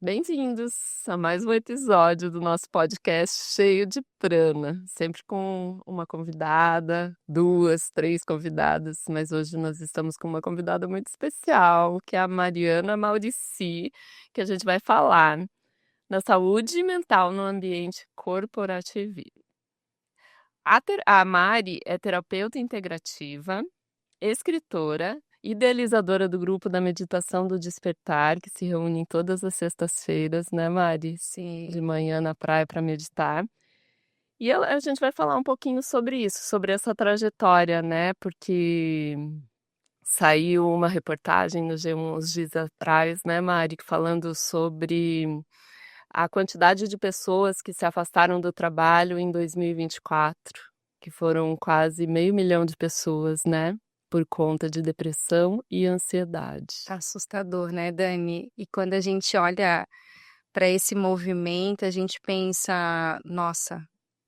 Bem-vindos a mais um episódio do nosso podcast cheio de prana, sempre com uma convidada, duas, três convidadas, mas hoje nós estamos com uma convidada muito especial, que é a Mariana Maurici, que a gente vai falar na saúde mental no ambiente corporativo. A Mari é terapeuta integrativa, escritora, idealizadora do grupo da Meditação do Despertar, que se reúne em todas as sextas-feiras, né, Mari? De Sim. manhã na praia para meditar. E a gente vai falar um pouquinho sobre isso, sobre essa trajetória, né? Porque saiu uma reportagem no G1 uns dias atrás, né, Mari, falando sobre a quantidade de pessoas que se afastaram do trabalho em 2024, que foram quase 500.000 de pessoas, né? Por conta de depressão e ansiedade. Assustador, né, Dani? E quando a gente olha para esse movimento, a gente pensa: "Nossa,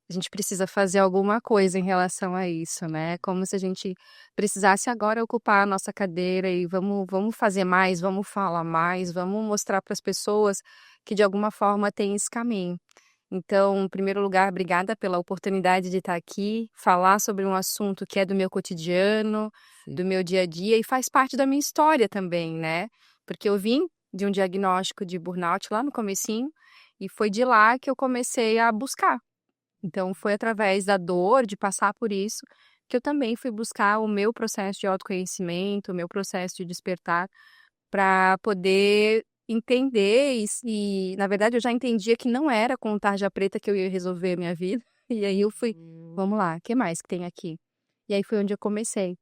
a gente precisa fazer alguma coisa em relação a isso", né? Como se a gente precisasse agora ocupar a nossa cadeira e vamos fazer mais, vamos falar mais, vamos mostrar para as pessoas que de alguma forma tem esse caminho. Então, em primeiro lugar, obrigada pela oportunidade de estar aqui, falar sobre um assunto que é do meu cotidiano, Sim. do meu dia a dia e faz parte da minha história também, né? Porque eu vim de um diagnóstico de burnout lá no comecinho e foi de lá que eu comecei a buscar. Então, foi através da dor, de passar por isso, que eu também fui buscar o meu processo de autoconhecimento, o meu processo de despertar, para poder entender na verdade, eu já entendia que não era com tarja preta que eu ia resolver a minha vida, e aí eu fui: Hum. "Vamos lá, o que mais que tem aqui?". E aí foi onde eu comecei.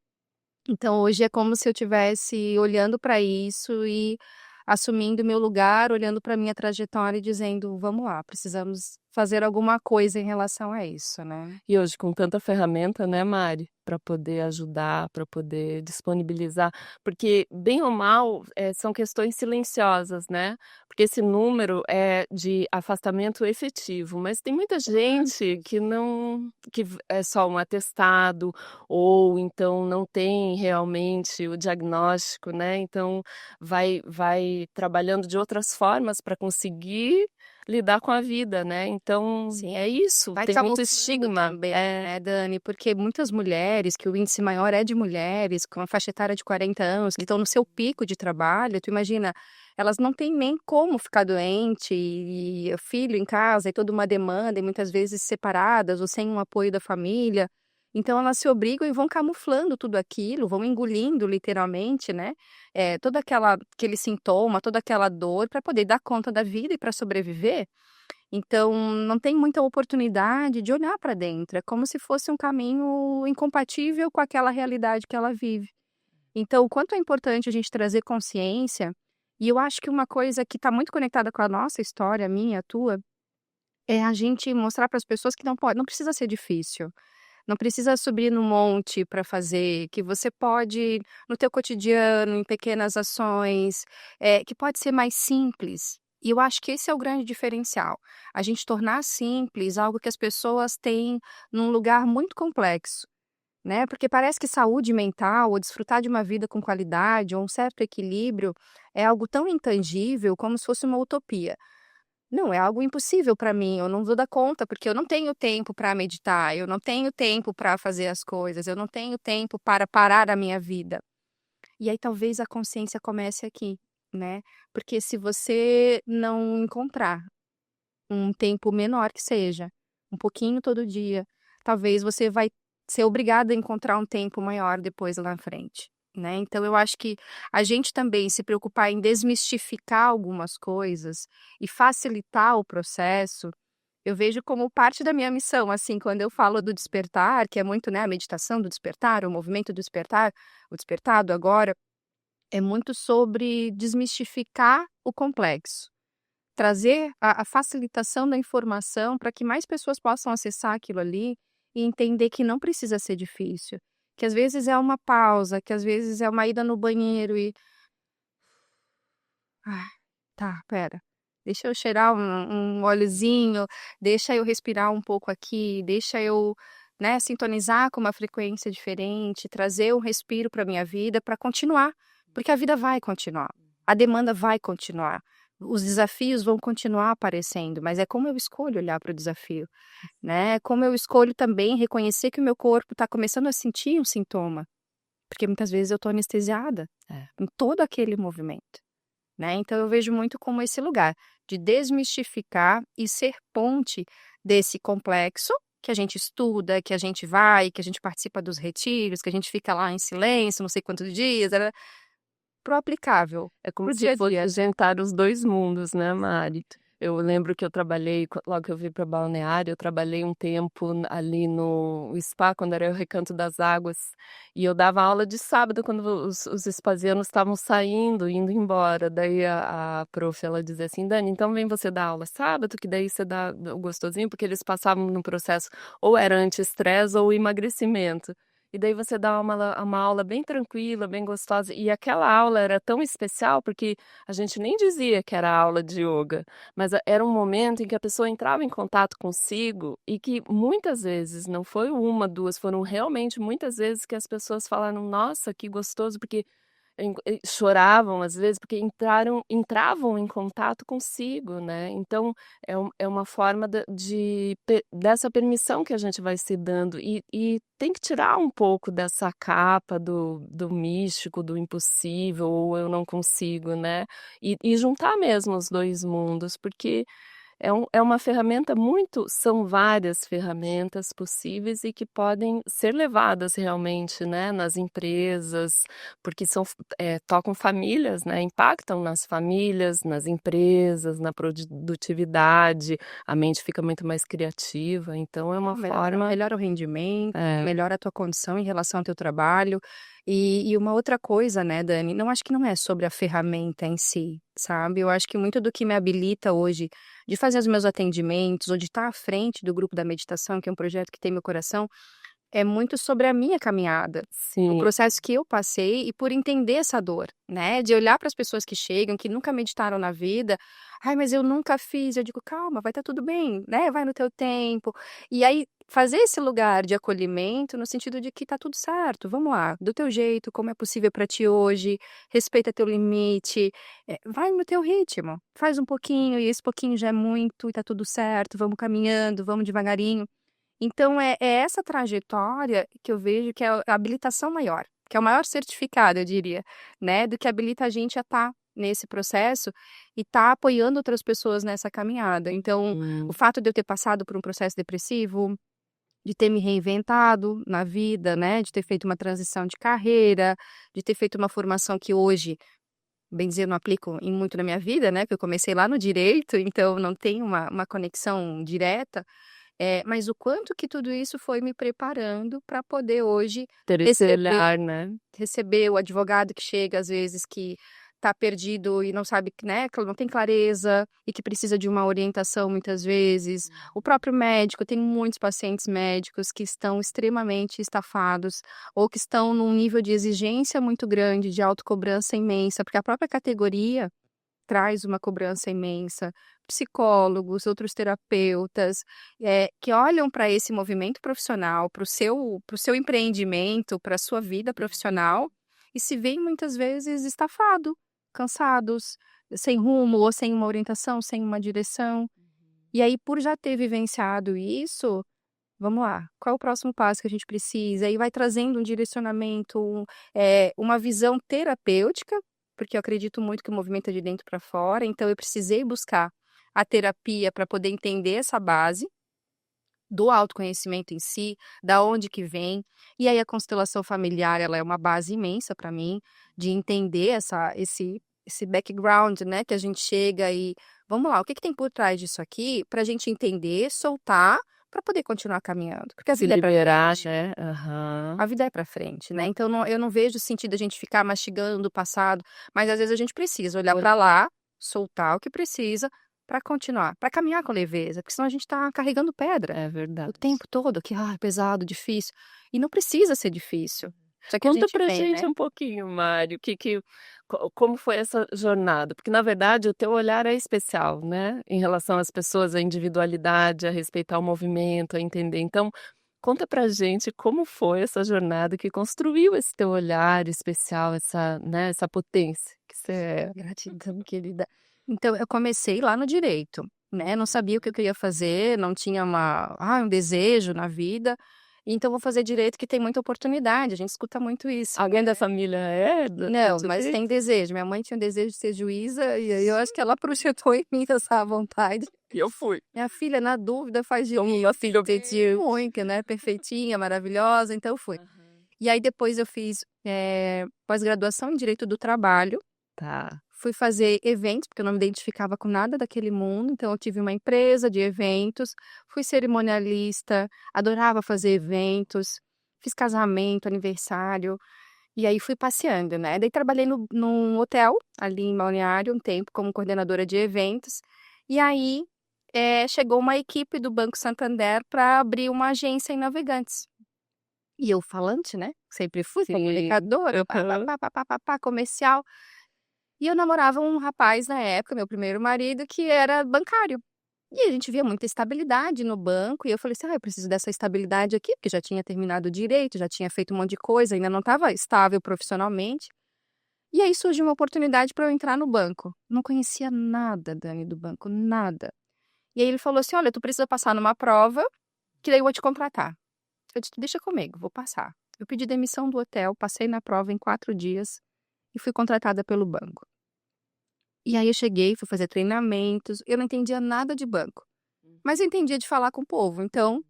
Então hoje é como se eu tivesse olhando para isso e assumindo meu lugar, olhando para minha trajetória e dizendo: "Vamos lá, precisamos fazer alguma coisa em relação a isso", né. E hoje com tanta ferramenta, né, Mari, para poder ajudar, para poder disponibilizar, porque bem ou mal, são questões silenciosas, né, porque esse número é de afastamento efetivo, mas tem muita gente que não é só um atestado, ou então não tem realmente o diagnóstico, né, então vai trabalhando de outras formas para conseguir lidar com a vida, né, então Sim. é isso, Vai tem muito camuflando estigma. também, né, Dani, porque muitas mulheres, que o índice maior é de mulheres com a faixa etária de 40 anos, que estão no seu pico de trabalho, tu imagina, elas não têm nem como ficar doente e o filho em casa e toda uma demanda e muitas vezes separadas ou sem um apoio da família, então elas se obrigam e vão camuflando tudo aquilo, vão engolindo literalmente, né, toda aquele sintoma, toda aquela dor para poder dar conta da vida e para sobreviver. Então, não tem muita oportunidade de olhar para dentro, é como se fosse um caminho incompatível com aquela realidade que ela vive. Então, o quanto é importante a gente trazer consciência, e eu acho que uma coisa que está muito conectada com a nossa história, a minha, a tua, é a gente mostrar para as pessoas que não precisa ser difícil, não precisa subir no monte para fazer, que você pode, no teu cotidiano, em pequenas ações, que pode ser mais simples. E eu acho que esse é o grande diferencial, a gente tornar simples algo que as pessoas têm num lugar muito complexo, né, porque parece que saúde mental ou desfrutar de uma vida com qualidade ou um certo equilíbrio é algo tão intangível como se fosse uma utopia. Não, é algo impossível para mim, eu não vou dar conta, porque eu não tenho tempo para meditar, eu não tenho tempo para fazer as coisas, eu não tenho tempo para parar a minha vida. E aí talvez a consciência comece aqui, né, porque se você não encontrar um tempo menor que seja, um pouquinho todo dia, talvez você vai ser obrigada a encontrar um tempo maior depois lá na frente, né. Então eu acho que a gente também se preocupar em desmistificar algumas coisas e facilitar o processo, eu vejo como parte da minha missão, assim, quando eu falo do despertar, que é muito, né, a meditação do despertar, o movimento do despertar, o despertado agora, é muito sobre desmistificar o complexo. Trazer a facilitação da informação para que mais pessoas possam acessar aquilo ali e entender que não precisa ser difícil, que às vezes é uma pausa, que às vezes é uma ida no banheiro e: "Ah, tá, espera, deixa eu cheirar um óleozinho, deixa eu respirar um pouco aqui, deixa eu, né, sintonizar com uma frequência diferente, trazer um respiro para minha vida para continuar", porque a vida vai continuar, a demanda vai continuar. Os desafios vão continuar aparecendo, mas é como eu escolho olhar para o desafio, né, como eu escolho também reconhecer que o meu corpo está começando a sentir um sintoma, porque muitas vezes eu estou anestesiada É. em todo aquele movimento, né, então eu vejo muito como esse lugar de desmistificar e ser ponte desse complexo, que a gente estuda, que a gente vai, que a gente participa dos retiros, que a gente fica lá em silêncio não sei quantos dias, para o aplicável, É como para o se dia a dia. fosse jantar os 2 mundos, né, Mari. Eu lembro que eu trabalhei logo que eu vim para Balneário, eu trabalhei um tempo ali no spa, quando era o Recanto das Águas, e eu dava aula de sábado quando os espazianos estavam saindo, indo embora. Daí a prof, ela dizia assim: "Dani, então vem você dar aula sábado, que daí você dá o gostosinho", porque eles passavam num processo ou era anti-estresse ou emagrecimento. E daí você dá uma aula bem tranquila, bem gostosa, e aquela aula era tão especial, porque a gente nem dizia que era aula de ioga, mas era um momento em que a pessoa entrava em contato consigo e que muitas vezes, não foi uma, 2, foram realmente muitas vezes que as pessoas falaram: "Nossa, que gostoso", porque choravam às vezes, porque entravam em contato consigo, né. Então é uma forma dessa permissão que a gente vai se dando e tem que tirar um pouco dessa capa do místico, do impossível, ou eu não consigo, né, e juntar mesmo os 2 mundos, porque é uma ferramenta muito são várias ferramentas possíveis e que podem ser levadas realmente, né, nas empresas, porque tocam famílias, né, impactam nas famílias, nas empresas, na produtividade, a mente fica muito mais criativa, então é uma forma Melhora o rendimento, é, melhora a tua condição em relação ao teu trabalho. E uma outra coisa, né, Dani, não acho que não é sobre a ferramenta em si, sabe, eu acho que muito do que me habilita hoje de fazer os meus atendimentos ou de estar à frente do grupo da meditação, que é um projeto que tem meu coração, é muito sobre a minha caminhada, o sim, processo que eu passei e por entender essa dor, né, de olhar para as pessoas que chegam, que nunca meditaram na vida: "Ai, mas eu nunca fiz", eu digo: "Calma, vai estar tudo bem, né, vai no teu tempo". E aí, fazer esse lugar de acolhimento no sentido de que tá tudo certo, vamos lá, do teu jeito, como é possível para ti hoje, respeita teu limite, vai no teu ritmo, faz um pouquinho e esse pouquinho já é muito e tá tudo certo, vamos caminhando, vamos devagarinho. Então é essa trajetória que eu vejo que é a habilitação maior, que é o maior certificado, eu diria, né, do que habilita a gente a estar nesse processo e estar apoiando outras pessoas nessa caminhada. Então, o hum. fato de eu ter passado por um processo depressivo, de ter me reinventado na vida, né, de ter feito uma transição de carreira, de ter feito uma formação que hoje, bem dizer, eu não aplico em muito na minha vida, né, porque eu comecei lá no direito, então não tem uma conexão direta, mas o quanto que tudo isso foi me preparando para poder hoje Ter esse receber olhar, né. receber o advogado que chega às vezes que está perdido e não sabe, né, que não tem clareza e que precisa de uma orientação muitas vezes. O próprio médico, eu tenho muitos pacientes médicos que estão extremamente estafados ou que estão num nível de exigência muito grande, de autocobrança imensa, porque a própria categoria traz uma cobrança imensa. Psicólogos, outros terapeutas, que olham para esse movimento profissional, para o seu empreendimento, pra sua vida profissional, e se veem muitas vezes estafado, cansados, sem rumo ou sem uma orientação, sem uma direção. E aí, por já ter vivenciado isso, vamos lá, qual é o próximo passo que a gente precisa? E vai trazendo um direcionamento, uma visão terapêutica, porque eu acredito muito que o movimento é de dentro para fora, então eu precisei buscar a terapia para poder entender essa base do autoconhecimento em si, da onde que vem. E aí a constelação familiar, ela é uma base imensa para mim, de entender esse background, né, que a gente chega e vamos lá, o que que tem por trás disso aqui, para a gente entender, soltar, para poder continuar caminhando, porque a Se vida é para liberar, frente. né. Aham. A vida é para frente, né, então eu não vejo sentido a gente ficar mastigando o passado, mas às vezes a gente precisa olhar para lá, soltar o que precisa, para continuar, para caminhar com leveza, porque senão a gente está carregando pedra. É O verdade. tempo todo que, pesado, difícil, e não precisa ser difícil. Só que a Conta gente pra vem, gente né. um pouquinho, Mário, como foi essa jornada? Porque, na verdade, o teu olhar é especial, né, em relação às pessoas, à individualidade, a respeitar o movimento, a entender. Então, conta pra gente como foi essa jornada que construiu esse teu olhar especial, essa, né, essa potência que você é. Gratidão, querida. Então eu comecei lá no direito, né, não sabia o que eu queria fazer, não tinha um desejo na vida, então vou fazer direito que tem muita oportunidade, a gente escuta muito isso. Alguém da família é do Não, mas direito? tem desejo, minha mãe tinha um desejo de ser juíza, e aí eu acho que ela projetou em mim essa vontade. E eu fui. Minha filha, na dúvida, faz Como uma filha direito, única, né, perfeitinha, maravilhosa, então eu fui. Aham. E aí depois eu fiz, pós-graduação em direito do trabalho, Tá. fui fazer eventos, porque eu não me identificava com nada daquele mundo, então eu tive uma empresa de eventos, fui cerimonialista, adorava fazer eventos, fiz casamento, aniversário, e aí fui passeando, né. Daí trabalhei num hotel, ali em Balneário, um tempo como coordenadora de eventos, e aí, chegou uma equipe do Banco Santander para abrir uma agência em Navegantes. E eu falante, né, sempre fui Sim. comunicadora, pá, pá, Aham. pá, pá, pá, pá, pá, comercial. E eu namorava um rapaz na época, meu primeiro marido, que era bancário. E a gente via muita estabilidade no banco, e eu falei assim: "Ah, eu preciso dessa estabilidade aqui", porque já tinha terminado o direito, já tinha feito um monte de coisa, ainda não estava estável profissionalmente. E aí surgiu uma oportunidade para eu entrar no banco. Não conhecia nada, Dani, do banco, nada. E aí ele falou assim: "Olha, tu precisa passar numa prova, que daí eu vou te contratar". Eu disse: "Deixa comigo, vou passar". Eu pedi demissão do hotel, passei na prova em 4 dias e fui contratada pelo banco. E aí eu cheguei, fui fazer treinamentos, eu não entendia nada de banco, mas eu entendia de falar com o povo, então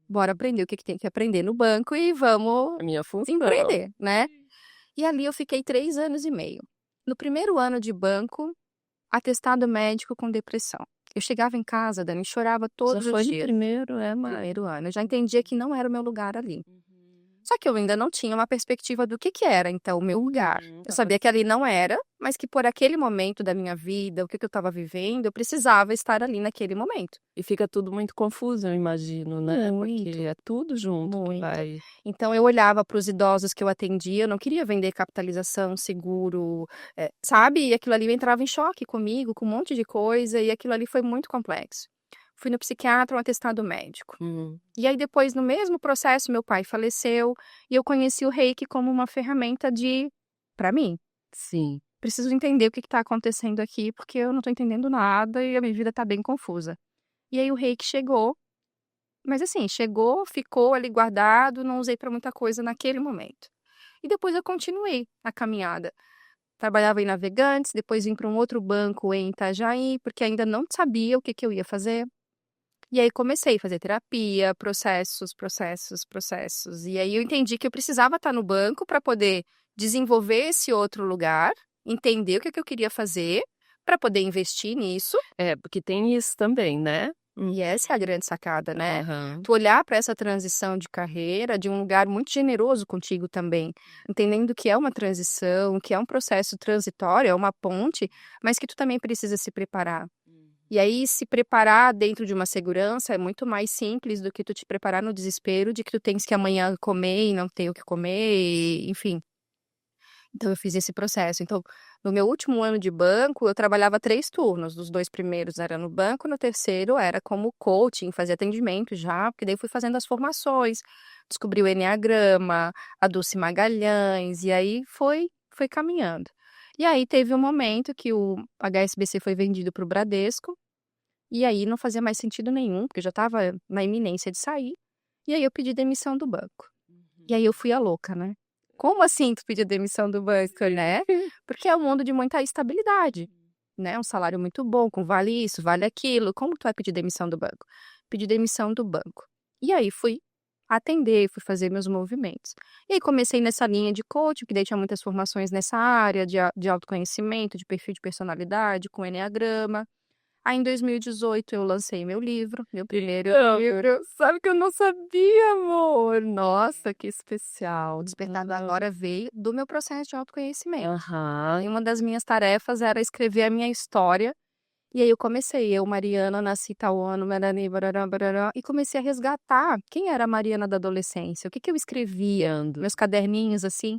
bora aprender o que que tem que aprender no banco e vamos A minha função. empreender, né. E ali eu fiquei 3 anos e meio. No primeiro ano de banco, atestado médico com depressão. Eu chegava em casa, Dani, chorava Já todos os foi no dias. primeiro, é mais. Primeiro ano, eu já entendia que não era o meu lugar ali. Uhum. Só que eu ainda não tinha uma perspectiva do que era, então, o meu lugar. Eu Tava sabia que ali não era, mas que por aquele momento da minha vida, o que que eu estava vivendo, eu precisava estar ali naquele momento. e fica tudo muito confuso, eu imagino, né, porque Muito, é tudo junto que muito. vai. Então eu olhava para os idosos que eu atendia, eu não queria vender capitalização, seguro, sabe, e aquilo ali entrava em choque comigo, com um monte de coisa, e aquilo ali foi muito complexo. Fui no psiquiatra, um atestado médico. Hum. E aí depois, no mesmo processo, meu pai faleceu, e eu conheci o reiki como uma ferramenta de para mim, Sim. preciso entender o que está acontecendo aqui, porque eu não estou entendendo nada e a minha vida está bem confusa. E aí o reiki chegou, mas assim, chegou, ficou ali guardado, não usei para muita coisa naquele momento. E depois eu continuei a caminhada. Trabalhava em Navegantes, depois vim para um outro banco em Itajaí, porque ainda não sabia o que que eu ia fazer. E aí comecei a fazer terapia, processos, processos, processos. E aí eu entendi que eu precisava estar no banco para poder desenvolver esse outro lugar, entender o que que eu queria fazer, para poder investir nisso. É, porque tem isso também, né. E essa é a grande sacada, né? Aham. Tu olhar para essa transição de carreira de um lugar muito generoso contigo também, entendendo que é uma transição, que é um processo transitório, é uma ponte, mas que tu também precisa se preparar. E aí se preparar dentro de uma segurança é muito mais simples do que tu te preparar no desespero de que tu tens que amanhã comer e não ter o que comer, e, enfim. Então eu fiz esse processo. Então, no meu último ano de banco, eu trabalhava 3 turnos, dos 2 primeiros era no banco, no terceiro era como coaching, fazia atendimento já, porque daí eu fui fazendo as formações, descobri o enneagrama, a Dulce Magalhães, e aí foi caminhando. E aí teve um momento que o HSBC foi vendido para o Bradesco, e aí não fazia mais sentido nenhum, porque eu já estava na iminência de sair, e aí eu pedi demissão do banco. E aí eu fui a louca, né. Como assim tu pedir demissão do banco, né? Porque é um mundo de muita estabilidade, né, um salário muito bom, com vale isso, vale aquilo, como tu vai pedir demissão do banco? Pedi demissão do banco. E aí fui atender, fui fazer meus movimentos. E aí comecei nessa linha de coaching, que daí tinha muitas formações nessa área de autoconhecimento, de perfil de personalidade, com enneagrama. Aí em 2018 eu lancei meu livro, meu primeiro Então, livro. sabe que eu não sabia, amor. Nossa, que especial. O Despertar do Agora veio do meu processo de autoconhecimento. Aham. E uma das minhas tarefas era escrever a minha história, e aí eu comecei, eu, Mariana, nasci tal ano, barari barará barará, e comecei a resgatar quem era a Mariana da adolescência, o que que eu escrevia, Ando. meus caderninhos, assim.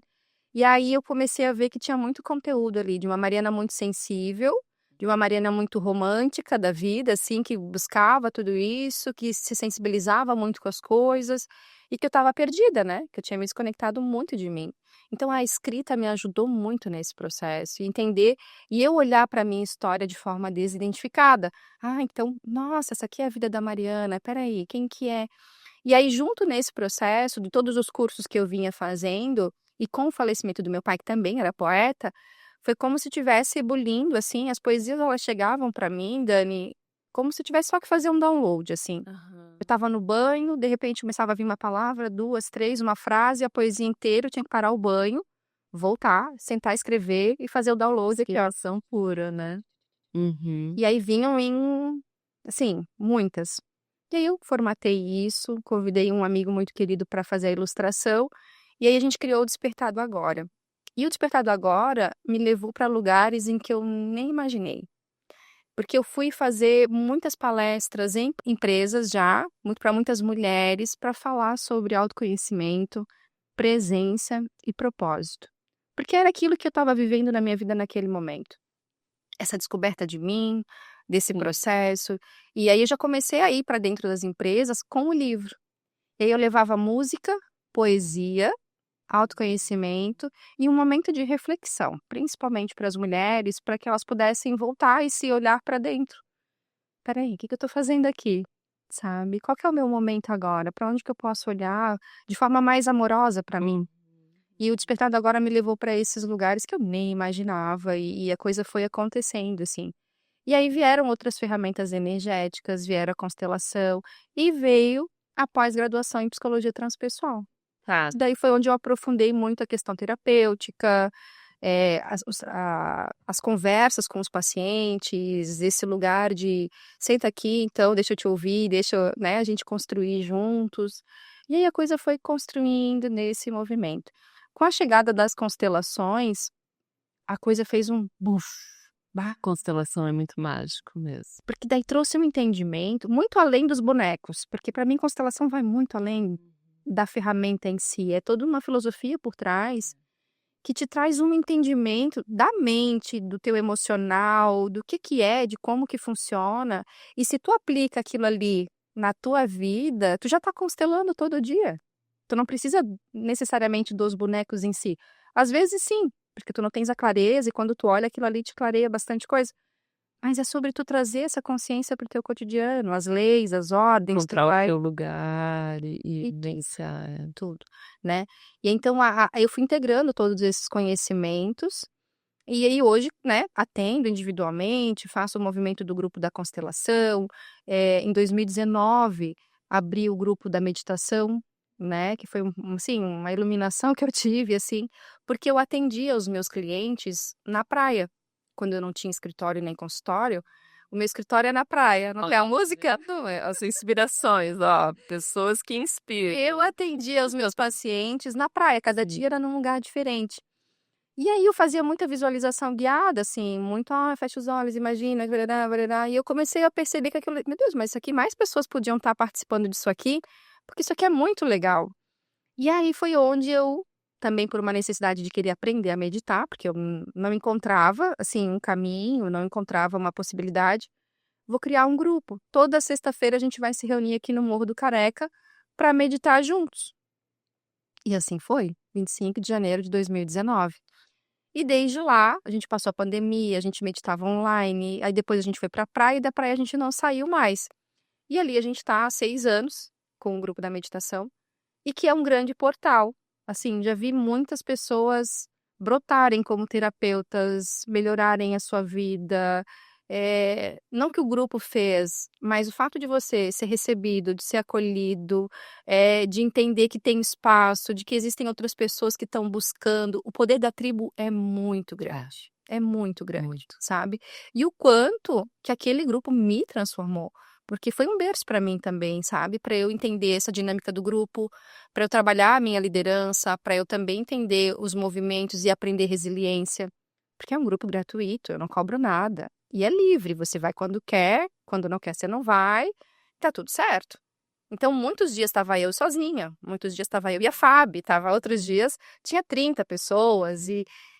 E aí eu comecei a ver que tinha muito conteúdo ali, de uma Mariana muito sensível, de uma Mariana muito romântica da vida, assim, que buscava tudo isso, que se sensibilizava muito com as coisas e que eu estava perdida, né? Que eu tinha me desconectado muito de mim. Então a escrita me ajudou muito nesse processo, e entender e eu olhar para minha história de forma desidentificada. Ah, então, nossa, essa aqui é a vida da Mariana. Espera aí, quem que é? E aí, junto nesse processo de todos os cursos que eu vinha fazendo, e com o falecimento do meu pai, que também era poeta, foi como se tivesse ebulindo, assim, as poesias elas chegavam para mim, Dani, como se eu tivesse só que fazer um download, assim. Eu Aham. estava no banho, de repente começava a vir uma palavra, 2, 3, uma frase, a poesia inteira, eu tinha que parar o banho, voltar, sentar, escrever e fazer o download aqui, ó. Inspiração pura, né? Uhum. E aí vinham em, assim, muitas. E aí eu formatei isso, convidei um amigo muito querido para fazer a ilustração, e aí a gente criou o Despertar do Agora. E o Despertar do Agora me levou para lugares em que eu nem imaginei. Porque eu fui fazer muitas palestras em empresas já, muito para muitas mulheres, para falar sobre autoconhecimento, presença e propósito. Porque era aquilo que eu estava vivendo na minha vida naquele momento. Essa descoberta de mim, desse Sim. processo. E aí eu já comecei a ir para dentro das empresas com o livro. E aí eu levava música, poesia, autoconhecimento e um momento de reflexão, principalmente para as mulheres, para que elas pudessem voltar e se olhar para dentro. Espera aí, o que que eu estou fazendo aqui? Sabe? Qual que é o meu momento agora? Para onde que eu posso olhar de forma mais amorosa para mim? Uhum. E o Despertado Agora me levou para esses lugares que eu nem imaginava e a coisa foi acontecendo, assim. E aí vieram outras ferramentas energéticas, vieram a constelação e veio a pós-graduação em psicologia transpessoal. Tá. Daí foi onde eu aprofundei muito a questão terapêutica, as conversas com os pacientes, esse lugar de senta aqui, então, deixa eu te ouvir, deixa, né, a gente construir juntos. E aí a coisa foi construindo nesse movimento. Com a chegada das constelações, a coisa fez um buf, bah, Constelação é muito mágico mesmo. porque daí trouxe um entendimento muito além dos bonecos, porque para mim constelação vai muito além da ferramenta em si, é toda uma filosofia por trás que te traz um entendimento da mente, do teu emocional, do que é, de como que funciona. E se tu aplica aquilo ali na tua vida, tu já tá constelando todo dia. Tu não precisa necessariamente dos bonecos em si. Às vezes sim, porque tu não tens a clareza e quando tu olha aquilo ali te clareia bastante coisa. Mas é sobre tu trazer essa consciência para o teu cotidiano, as leis, as ordens, tu Encontrar o vai teu lugar e e vivenciar, tudo, né. E então eu fui integrando todos esses conhecimentos, e aí hoje, né, atendo individualmente, faço o movimento do grupo da constelação, em 2019 abri o grupo da meditação, né, que foi assim, uma iluminação que eu tive, assim, porque eu atendia os meus clientes na praia, quando eu não tinha escritório nem consultório, o meu escritório é na praia, não tem olha, a tá música? vendo? As inspirações, ó, pessoas que inspiram. Eu atendia os meus pacientes na praia, cada Sim. dia era num lugar diferente. E aí eu fazia muita visualização guiada, assim, muito: "Ah, fecha os olhos, imagina, barará, barará", e eu comecei a perceber que aquilo meu Deus, mas isso aqui mais pessoas podiam estar participando disso aqui, porque isso aqui é muito legal. E aí foi onde eu, também por uma necessidade de querer aprender a meditar, porque eu não encontrava, assim, um caminho, não encontrava uma possibilidade, vou criar um grupo. Toda sexta-feira a gente vai se reunir aqui no Morro do Careca para meditar juntos. E assim foi, 25 de janeiro de 2019. E desde lá, a gente passou a pandemia, a gente meditava online, aí depois a gente foi pra praia e da praia a gente não saiu mais. E ali a gente tá há 6 anos com o grupo da meditação, e que é um grande portal. Assim, já vi muitas pessoas brotarem como terapeutas, melhorarem a sua vida. Não que o grupo fez, mas o fato de você ser recebido, de ser acolhido, de entender que tem espaço, de que existem outras pessoas que estão buscando. O poder da tribo É, é muito grande, muito. sabe. E o quanto que aquele grupo me transformou, porque foi um berço para mim também, sabe, para eu entender essa dinâmica do grupo, para eu trabalhar a minha liderança, para eu também entender os movimentos e aprender resiliência, porque é um grupo gratuito, eu não cobro nada, e é livre, você vai quando não quer você não vai, tá tudo certo. Então muitos dias estava eu sozinha, muitos dias estava eu e a Fabi, estava outros dias tinha 30 pessoas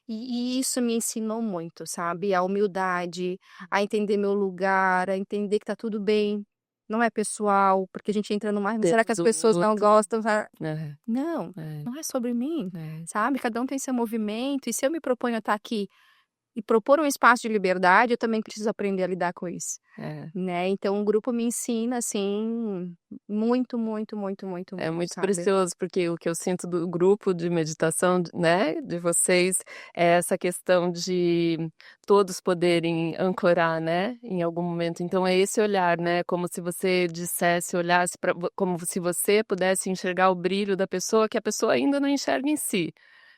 E isso me ensinou muito, sabe, a humildade, a entender meu lugar, a entender que tá tudo bem, não é pessoal, porque a gente entra numa: "Ai, mas será que as Temos um pessoas não minuto. gostam?" É, Não, é, não é sobre mim, é, sabe, cada um tem seu movimento e se eu me proponho a estar aqui e propor um espaço de liberdade, eu também preciso aprender a lidar com isso, é. né. Então o grupo me ensina, assim, muito, muito, muito, muito, É muito, muito sabe. precioso, porque o que eu sinto do grupo de meditação, né, de vocês, é essa questão de todos poderem ancorar, né, em algum momento. Então é esse olhar, né, como se você dissesse, olhasse para, como se você pudesse enxergar o brilho da pessoa que a pessoa ainda não enxerga em si.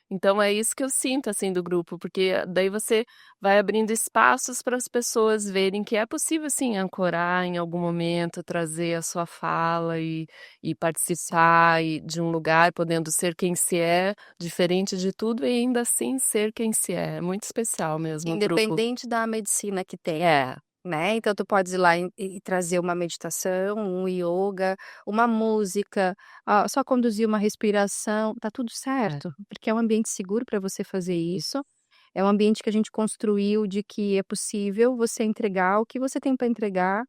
Então é isso que eu sinto, assim, do grupo, porque daí você vai abrindo espaços para as pessoas verem que é possível sim ancorar em algum momento, trazer a sua fala e participar e de um lugar podendo ser quem se é, diferente de tudo e ainda assim ser quem se é. É muito especial mesmo o grupo. Independente da medicina que tem. É, Né, então tu podes ir lá e trazer uma meditação, um ioga, uma música, só conduzir uma respiração, tá tudo é. certo, porque é um ambiente seguro para você fazer isso, é um ambiente que a gente construiu de que é possível você entregar o que você tem para entregar,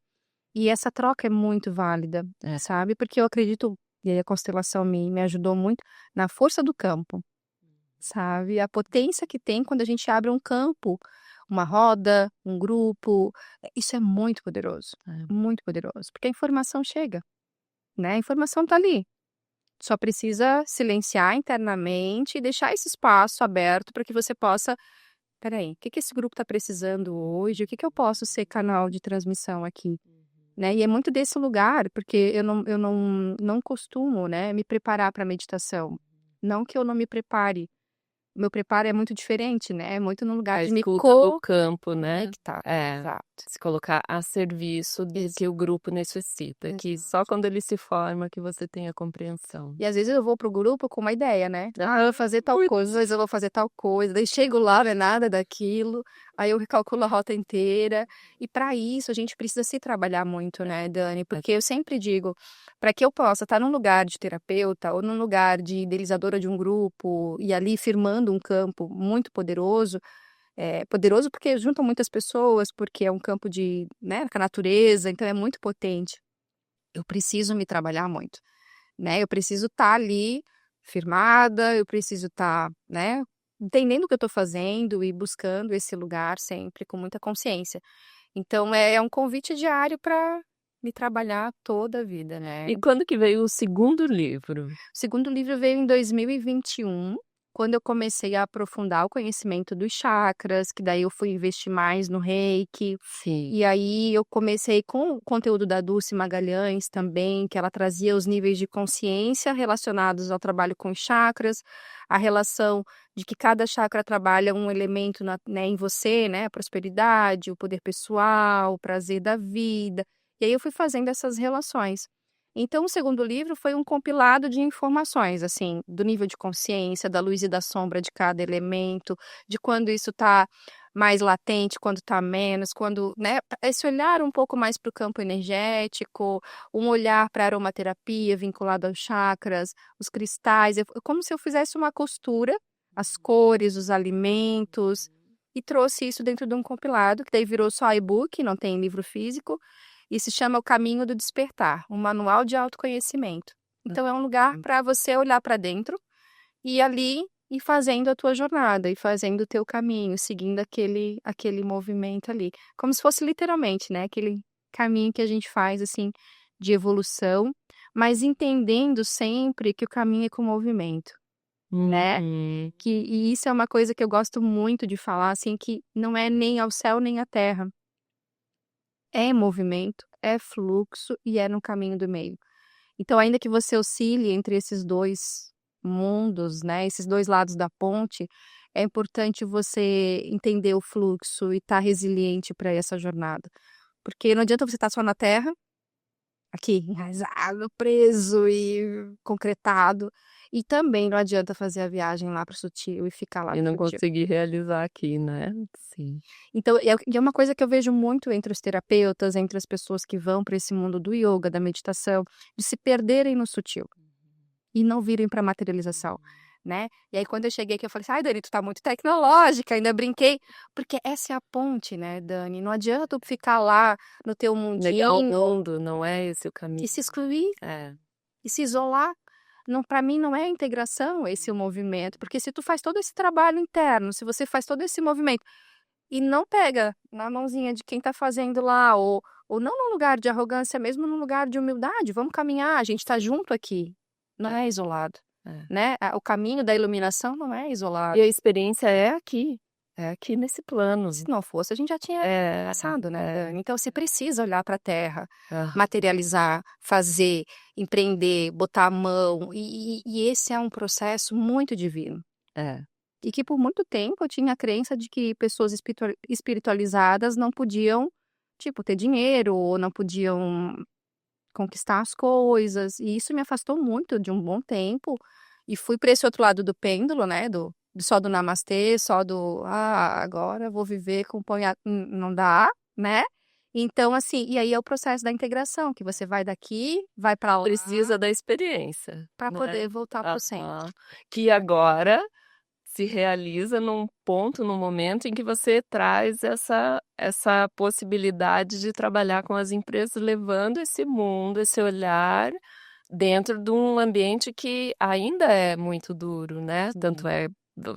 e essa troca é muito válida, É. sabe, porque eu acredito, e aí a constelação me ajudou muito, na força do campo. Sabe, a potência que tem quando a gente abre um campo, uma roda, um grupo, isso é É. muito poderoso, porque a informação chega, né, a informação tá ali, só precisa silenciar internamente e deixar esse espaço aberto para que você possa: "Espera aí, o que que esse grupo está precisando hoje? O que que eu posso ser canal de transmissão aqui?", né, e é muito desse lugar, porque eu não costumo, né, me preparar para meditação, não que eu não me prepare. O meu preparo é muito diferente, né, é muito no lugar A de me escuta do campo, né. conectar. É, Exato. se colocar a serviço do que o grupo necessita, que só Exato. quando ele se forma que você tem a compreensão. E às vezes eu vou para o grupo com uma ideia, né, "Ah, eu vou fazer tal Muito. coisa, às vezes eu vou fazer tal coisa", daí chego lá não é nada daquilo, aí eu recalculo a rota inteira, e para isso a gente precisa se trabalhar muito, né, Dani, É, porque eu sempre digo, para que eu possa estar num lugar de terapeuta ou num lugar de idealizadora de um grupo, e ali firmando um campo muito poderoso, poderoso porque juntam muitas pessoas, porque é um campo de, né, com a natureza, então é muito potente. Eu preciso me trabalhar muito, né, eu preciso estar ali firmada, eu preciso estar, né, entendendo o que eu estou fazendo e buscando esse lugar sempre com muita consciência. Então é um convite diário para me trabalhar toda a vida, né. e quando que veio o segundo livro? O segundo livro veio em 2021, quando eu comecei a aprofundar o conhecimento dos chakras, que daí eu fui investir mais no Reiki, Sim. e aí eu comecei com o conteúdo da Dulce Magalhães também, que ela trazia os níveis de consciência relacionados ao trabalho com os chakras, a relação de que cada chakra trabalha um elemento né, em você, né, a prosperidade, o poder pessoal, o prazer da vida, e aí eu fui fazendo essas relações. Então, o segundo livro foi um compilado de informações, assim, do nível de consciência, da luz e da sombra de cada elemento, de quando isso está mais latente, quando está menos, quando, né, esse olhar um pouco mais para o campo energético, um olhar para a aromaterapia vinculado aos chakras, os cristais, como se eu fizesse uma costura, as cores, os alimentos, e trouxe isso dentro de um compilado, que daí virou só e-book, não tem livro físico, e se chama O Caminho do Despertar, um manual de autoconhecimento. Então é um lugar para você olhar para dentro e ali ir fazendo a tua jornada, e fazendo o teu caminho, seguindo aquele movimento ali, como se fosse literalmente, né, aquele caminho que a gente faz, assim, de evolução, mas entendendo sempre que o caminho é com movimento, né, Uhum. e isso é uma coisa que eu gosto muito de falar, assim, que não é nem ao céu nem à terra. É movimento, é fluxo e é no caminho do meio. Então, ainda que você oscile entre esses 2 mundos, né, esses 2 lados da ponte, é importante você entender o fluxo e estar resiliente para essa jornada. Porque não adianta você estar só na terra, aqui, enraizado, preso e concretado, e também não adianta fazer a viagem lá para o sutil e ficar lá E no não sutil. consegui realizar aqui, né. Sim. Então, e é uma coisa que eu vejo muito entre os terapeutas, entre as pessoas que vão para esse mundo do ioga, da meditação, de se perderem no sutil e não virem para a materialização. né? E aí, quando eu cheguei aqui, eu falei assim, ai, Dani, tu tá muito tecnológica, ainda brinquei. Porque essa é a ponte, né, Dani? Não adianta tu ficar lá no teu Negar o mundinho mundo, não é esse o e caminho. se excluir, É. e se isolar. Não, para mim não é integração esse o movimento, porque se tu faz todo esse trabalho interno, se você faz todo esse movimento e não pega na mãozinha de quem tá fazendo lá, ou não num lugar de arrogância, mesmo num lugar de humildade, vamos caminhar, a gente tá junto aqui, não é isolado, É. né? O caminho da iluminação não é isolado. E a experiência é aqui nesse plano. Se não fosse, a gente já tinha passado, né, Dani? Então você precisa olhar para a terra, Ah, materializar, fazer, empreender, botar a mão, e esse é um processo muito divino. é. E que por muito tempo eu tinha a crença de que pessoas espiritualizadas não podiam, tipo, ter dinheiro ou não podiam conquistar as coisas. E isso me afastou muito de um bom tempo. E fui para esse outro lado do pêndulo, né? Só do namastê, só do agora vou viver com não dá, né? Então, assim, e aí é o processo da integração, que você vai daqui, vai para lá Precisa da experiência, para né? poder voltar para o centro. Aham. Que agora se realiza num ponto, num momento em que você traz essa possibilidade de trabalhar com as empresas, levando esse mundo, esse olhar dentro de um ambiente que ainda é muito duro, né? Tanto é,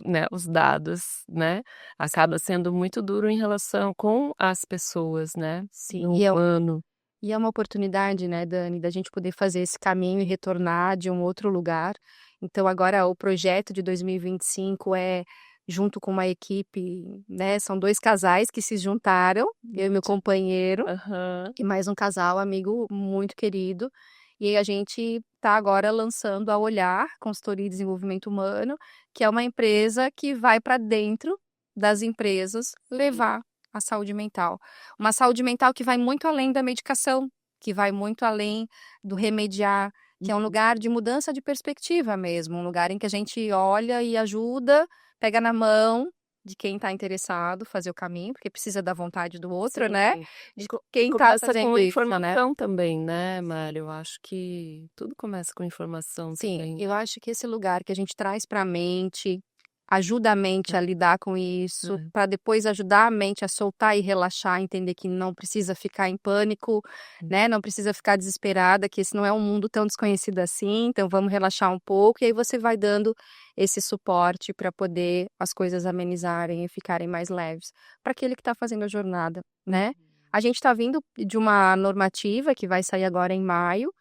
né, os dados, né? Acaba sendo muito duro em relação com as pessoas, né? Sim, No humano. e é uma oportunidade, né, Dani, da gente poder fazer esse caminho e retornar de um outro lugar. Então, agora o projeto de 2025 é junto com uma equipe, né? São 2 casais que se juntaram, eu e meu companheiro, Aham. e mais um casal amigo muito querido. E aí a gente está agora lançando a Olhar Consultoria e Desenvolvimento Humano, que é uma empresa que vai para dentro das empresas levar a saúde mental. Uma saúde mental que vai muito além da medicação, que vai muito além do remediar, que é um lugar de mudança de perspectiva mesmo, um lugar em que a gente olha e ajuda, pega na mão de quem está interessado fazer o caminho, porque precisa da vontade do outro, né? Sim. De quem está Começa fazendo com isso, né? informação também, né, Mário? Eu acho que tudo começa com informação Sim, também. eu acho que esse lugar que a gente traz para a mente, ajuda a mente a lidar com isso, É. para depois ajudar a mente a soltar e relaxar, entender que não precisa ficar em pânico, né? Não precisa ficar desesperada, que esse não é um mundo tão desconhecido assim, então vamos relaxar um pouco, e aí você vai dando esse suporte para poder as coisas amenizarem e ficarem mais leves para aquele que está fazendo a jornada, né? A gente está vindo de uma normativa que vai sair agora em maio,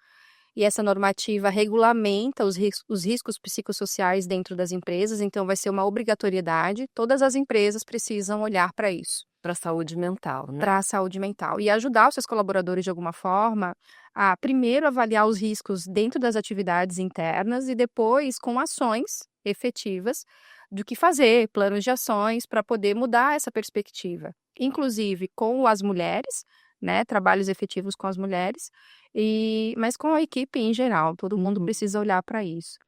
e essa normativa regulamenta os riscos psicossociais dentro das empresas, então vai ser uma obrigatoriedade, todas as empresas precisam olhar para isso, Para a saúde mental, né? para a saúde mental, e ajudar os seus colaboradores de alguma forma a primeiro avaliar os riscos dentro das atividades internas e depois com ações efetivas do que fazer, planos de ações para poder mudar essa perspectiva, inclusive com as mulheres, né, trabalhos efetivos com as mulheres, mas com a equipe em geral, todo mundo precisa olhar para isso.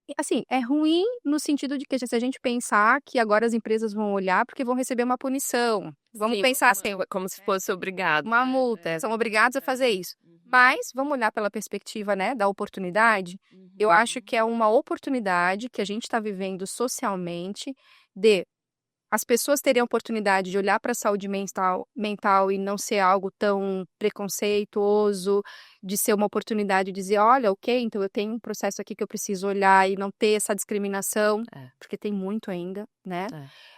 E, assim, é ruim no sentido de que se a gente pensar que agora as empresas vão olhar porque vão receber uma punição. Vamos Sim, pensar assim, como se fosse obrigado. uma multa, são obrigados a fazer isso. Mas vamos olhar pela perspectiva, né, da oportunidade. Eu acho que é uma oportunidade que a gente está vivendo socialmente de as pessoas terem a oportunidade de olhar para a saúde mental e não ser algo tão preconceituoso, de ser uma oportunidade de dizer, olha, ok, então eu tenho um processo aqui que eu preciso olhar e não ter essa discriminação, porque tem muito ainda, né?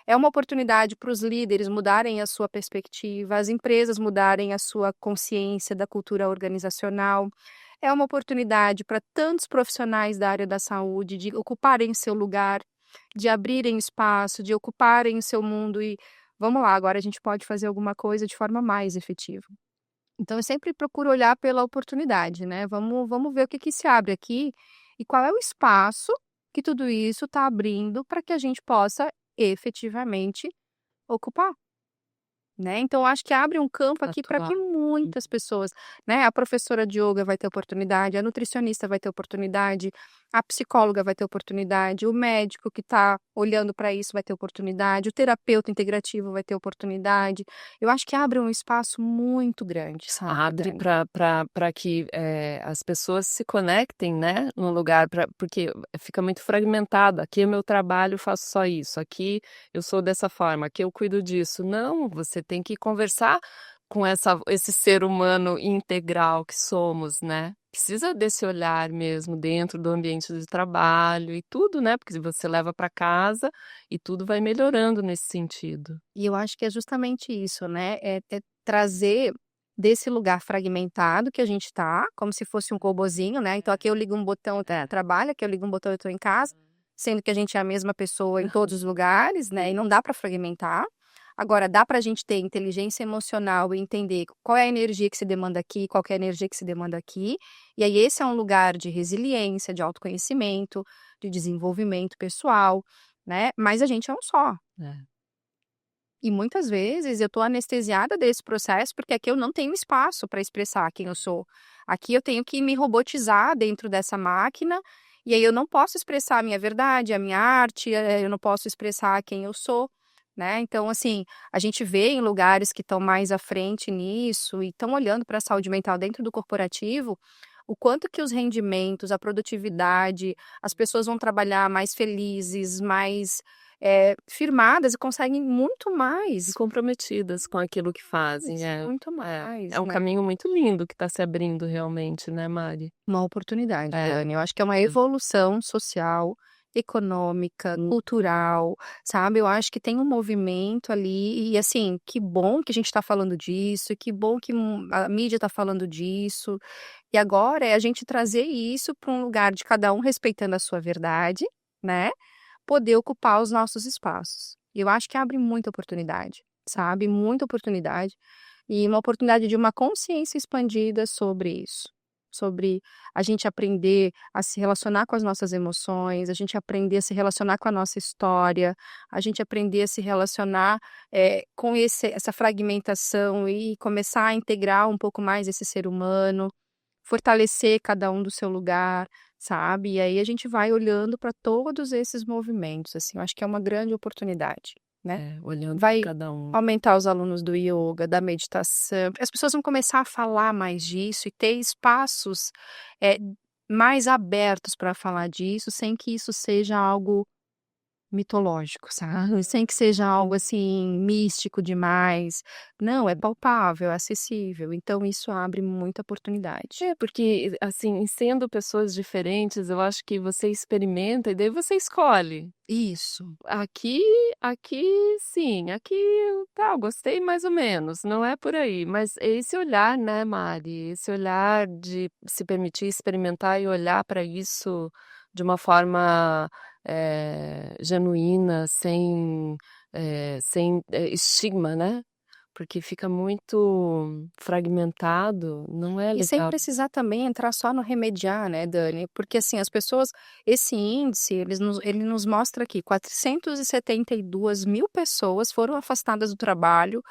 É uma oportunidade para os líderes mudarem a sua perspectiva, as empresas mudarem a sua consciência da cultura organizacional. É uma oportunidade para tantos profissionais da área da saúde de ocuparem seu lugar, de abrirem espaço, de ocuparem o seu mundo e vamos lá, agora a gente pode fazer alguma coisa de forma mais efetiva. Então eu sempre procuro olhar pela oportunidade, né? Vamos ver o que se abre aqui e qual é o espaço que tudo isso está abrindo para que a gente possa efetivamente ocupar. Né? Então, acho que abre um campo aqui para que muitas pessoas, né? A professora de yoga vai ter oportunidade, a nutricionista vai ter oportunidade, A psicóloga vai ter oportunidade, o médico que está olhando para isso vai ter oportunidade, o terapeuta integrativo vai ter oportunidade. Eu acho que abre um espaço muito grande, sabe, Abre Dani? para que, as pessoas se conectem, né, num lugar porque fica muito fragmentado, aqui é meu trabalho, eu faço só isso, aqui eu sou dessa forma, aqui eu cuido disso. Não, você tem que conversar com esse ser humano integral que somos, né. Precisa desse olhar mesmo dentro do ambiente de trabalho e tudo, né, porque você leva para casa e tudo vai melhorando nesse sentido. E eu acho que é justamente isso, né, é trazer desse lugar fragmentado que a gente tá, como se fosse um robozinho, né, então aqui eu ligo um botão, eu trabalho, aqui eu ligo um botão, eu tô em casa, sendo que a gente é a mesma pessoa em todos os lugares, né, e não dá para fragmentar. Agora dá para a gente ter inteligência emocional e entender qual é a energia que se demanda aqui, qual que é a energia que se demanda aqui, e aí esse é um lugar de resiliência, de autoconhecimento, de desenvolvimento pessoal, né, mas a gente é um só. É. E muitas vezes eu tô anestesiada desse processo, porque aqui eu não tenho espaço para expressar quem eu sou. Aqui eu tenho que me robotizar dentro dessa máquina, e aí eu não posso expressar a minha verdade, a minha arte, eu não posso expressar quem eu sou, né. Então, assim, a gente vê em lugares que estão mais à frente nisso e estão olhando para a saúde mental dentro do corporativo, o quanto que os rendimentos, a produtividade, as pessoas vão trabalhar mais felizes, mais firmadas e conseguem muito E mais. comprometidas com aquilo que fazem, Muito é mais, um né. caminho muito lindo que está se abrindo realmente, né, Mari? Uma oportunidade, É. Dani. Eu acho que é uma evolução social, econômica, cultural, sabe. Eu acho que tem um movimento ali e, assim, que bom que a gente está falando disso, que bom que a mídia está falando disso. E agora é a gente trazer isso para um lugar de cada um respeitando a sua verdade, né, poder ocupar os nossos espaços. E eu acho que abre muita oportunidade, sabe, muita oportunidade, e uma oportunidade de uma consciência expandida sobre isso, sobre a gente aprender a se relacionar com as nossas emoções, a gente aprender a se relacionar com a nossa história, a gente aprender a se relacionar, com essa fragmentação e começar a integrar um pouco mais esse ser humano, fortalecer cada um do seu lugar, sabe. E aí a gente vai olhando para todos esses movimentos, assim, eu acho que é uma grande oportunidade, né. Olhando para Vai cada um. aumentar os alunos do ioga, da meditação, as pessoas vão começar a falar mais disso e ter espaços, eh, mais abertos para falar disso, sem que isso seja algo mitológico, sabe, sem que seja algo, assim, místico demais. Não, é palpável, é acessível, então isso abre muita oportunidade. É, porque, assim, sendo pessoas diferentes, eu acho que você experimenta e daí você escolhe. Isso. Aqui aqui sim, aqui tá, eu gostei mais ou menos, não é por aí, mas é esse olhar, né, Mari, esse olhar de se permitir experimentar e olhar para isso de uma forma, genuína, sem estigma, né, porque fica muito fragmentado, não é E sem legal. precisar também entrar só no remediar, né, Dani, porque assim, as pessoas esse índice, ele nos mostra que 472.000 pessoas foram afastadas do trabalho